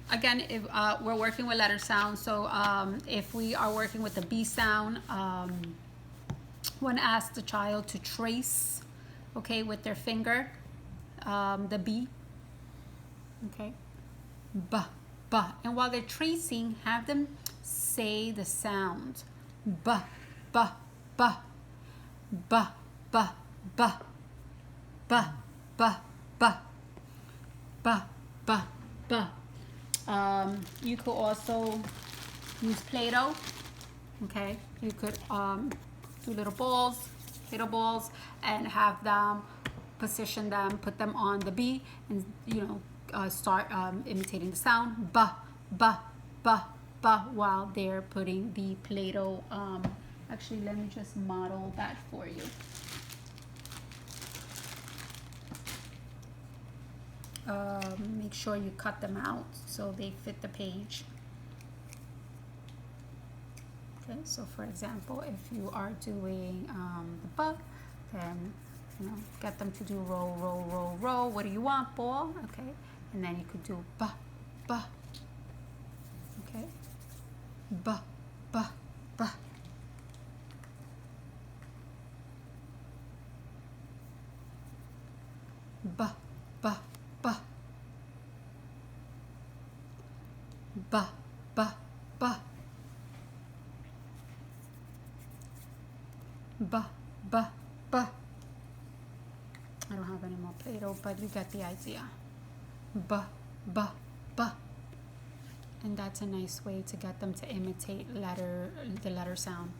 Again, if we're working with letter sounds, so if we are working with the B sound, one asks the child to trace, okay, with their finger, the B, okay, B, B. And while they're tracing, have them say the sound, B, B, B, B, B, B, B, B, B, B, B, B. You could also use Play-Doh, okay? You could do little balls, Play-Doh balls, and have them position them, put them on the B, and start imitating the sound, ba, ba, ba, ba, while they're putting the Play-Doh. Actually, let me just model that for you. Make sure you cut them out so they fit the page. Okay, so for example, if you are doing the ba, then get them to do roll, roll, roll, roll. What do you want, ball? Okay, and then you could do ba, ba. Okay, ba, ba, ba. Ba, ba, ba. Ba, ba, ba. Ba, ba, ba. I don't have any more Play-Doh, but you get the idea. Ba, ba, ba. And that's a nice way to get them to imitate the letter sound.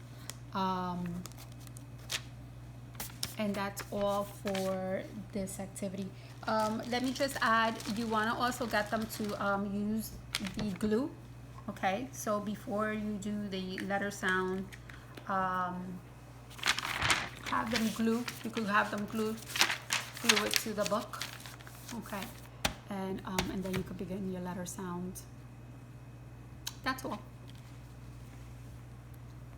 And that's all for this activity. Let me just add, you want to also get them to use the glue. Okay, so before you do the letter sound, have them glue. You could have them glue it to the book. Okay, and then you could begin your letter sound. That's all.